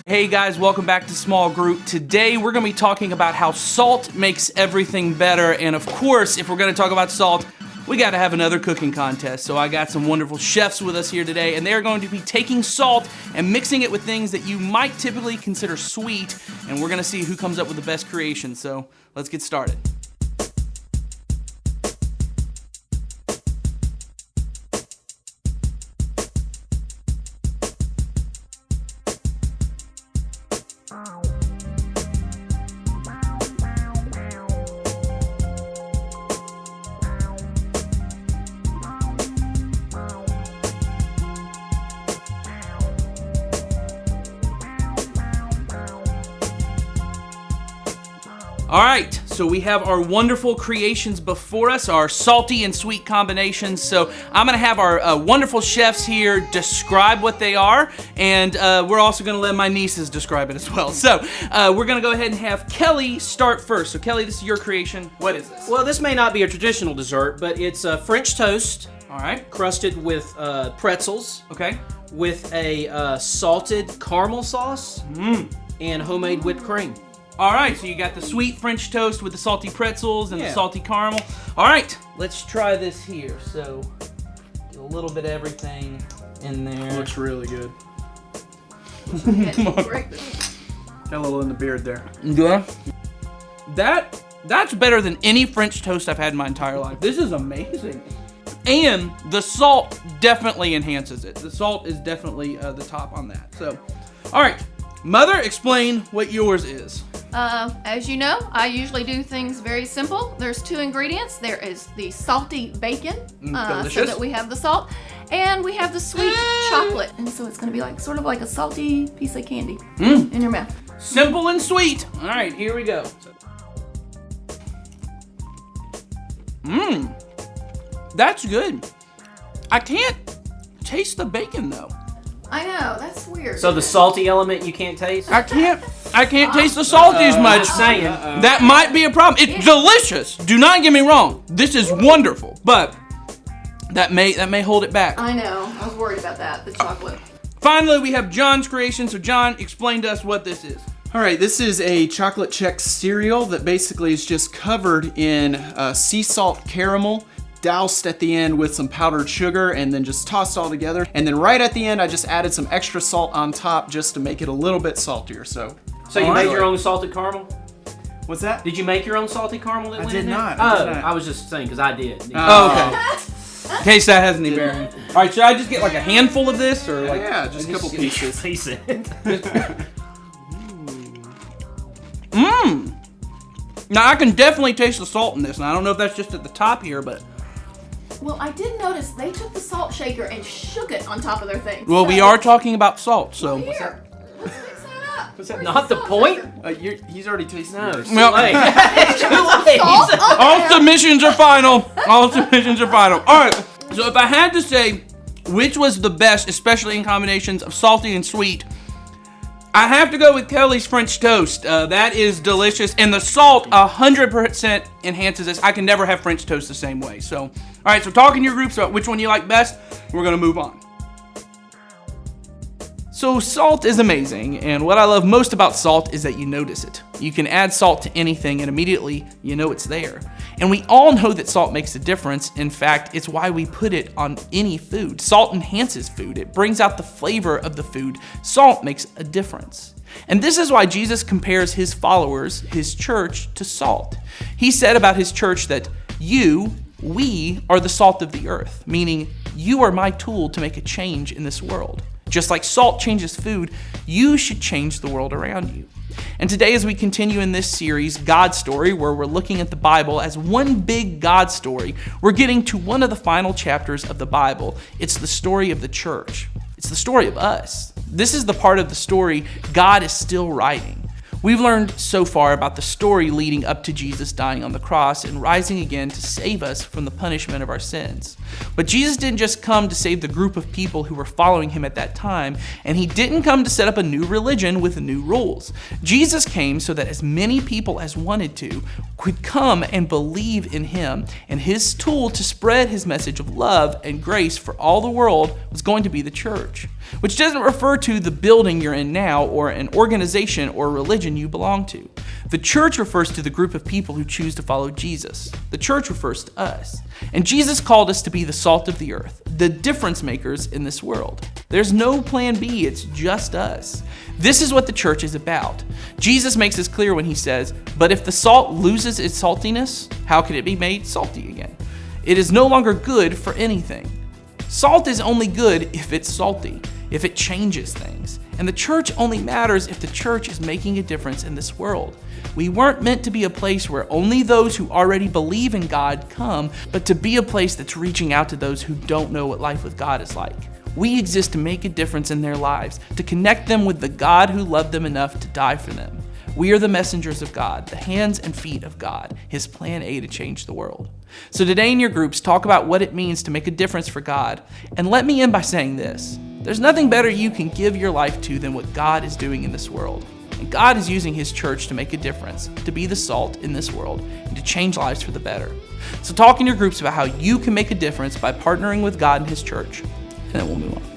Hey guys, welcome back to Small Group. Today we're going to be talking about how salt makes everything better. And of course, if we're going to talk about salt, we got to have another cooking contest. So I got some wonderful chefs with us here today, and they're going to be taking salt and mixing it with things that you might typically consider sweet. And we're going to see who comes up with the best creation. So let's get started. All right, so we have our wonderful creations before us, our salty and sweet combinations. So I'm gonna have our wonderful chefs here describe what they are, and we're also gonna let my nieces describe it as well. So we're gonna go ahead and have Kelly start first. So Kelly, this is your creation. What is this? Well, this may not be a traditional dessert, but it's French toast. All right. Crusted with pretzels. Okay. With a salted caramel sauce and homemade whipped cream. All right, so you got the sweet French toast with the salty pretzels and the salty caramel. All right, let's try this here. So, get a little bit of everything in there. Looks really good. Great. Got a little in the beard there. Yeah. That's better than any French toast I've had in my entire life. This is amazing. And the salt definitely enhances it. The salt is definitely the top on that. So, all right, Mother, explain what yours is. As you know, I usually do things very simple. There's two ingredients. There is the salty bacon, so that we have the salt, and we have the sweet chocolate. And so it's going to be like sort of like a salty piece of candy in your mouth. Simple and sweet. All right, here we go. That's good. I can't taste the bacon though. I know, that's weird. So the salty element you can't taste? I can't taste the salty as much. Just saying. That might be a problem. It's delicious. Do not get me wrong. This is wonderful, but that may hold it back. I know. I was worried about that, the chocolate. Finally, we have John's creation. So John, explain to us what this is. All right, this is a chocolate Chex cereal that basically is just covered in sea salt caramel, doused at the end with some powdered sugar, and then just tossed all together. And then right at the end, I just added some extra salt on top just to make it a little bit saltier. So you made your own salted caramel? What's that? Did you make your own salted caramel that I went did in there? not. I did not. I was just saying because I did. Oh, okay. In case that has any bearing. All right, should I just get like a handful of this, or like? Yeah, just a couple pieces. Now I can definitely taste the salt in this, and I don't know if that's just at the top here, but. Well, I did notice they took the salt shaker and shook it on top of their thing. Well, we are talking about salt, so. Here, let's mix that up. Was that not the point? He's already tasted No, it. it's too Well- late. It's too late. All submissions are final. All submissions are final. All right. So if I had to say which was the best, especially in combinations of salty and sweet, I have to go with Kelly's French toast. That is delicious, and the salt 100% enhances this. I can never have French toast the same way. So, all right. So talk in your groups about which one you like best. We're gonna move on. So salt is amazing, and what I love most about salt is that you notice it. You can add salt to anything and immediately you know it's there. And we all know that salt makes a difference. In fact, it's why we put it on any food. Salt enhances food. It brings out the flavor of the food. Salt makes a difference. And this is why Jesus compares his followers, his church, to salt. He said about his church that we are the salt of the earth, meaning you are my tool to make a change in this world. Just like salt changes food, you should change the world around you. And today, as we continue in this series, God Story, where we're looking at the Bible as one big God story, we're getting to one of the final chapters of the Bible. It's the story of the church. It's the story of us. This is the part of the story God is still writing. We've learned so far about the story leading up to Jesus dying on the cross and rising again to save us from the punishment of our sins. But Jesus didn't just come to save the group of people who were following him at that time, and he didn't come to set up a new religion with new rules. Jesus came so that as many people as wanted to could come and believe in him, and his tool to spread his message of love and grace for all the world was going to be the church, which doesn't refer to the building you're in now or an organization or religion you belong to. The church refers to the group of people who choose to follow Jesus. The church refers to us. And Jesus called us to be the salt of the earth, the difference makers in this world. There's no plan B, it's just us. This is what the church is about. Jesus makes this clear when he says, "But if the salt loses its saltiness, how can it be made salty again? It is no longer good for anything." Salt is only good if it's salty, if it changes things. And the church only matters if the church is making a difference in this world. We weren't meant to be a place where only those who already believe in God come, but to be a place that's reaching out to those who don't know what life with God is like. We exist to make a difference in their lives, to connect them with the God who loved them enough to die for them. We are the messengers of God, the hands and feet of God, his plan A to change the world. So today in your groups, talk about what it means to make a difference for God. And let me end by saying this. There's nothing better you can give your life to than what God is doing in this world. And God is using his church to make a difference, to be the salt in this world, and to change lives for the better. So talk in your groups about how you can make a difference by partnering with God and his church, and then we'll move on.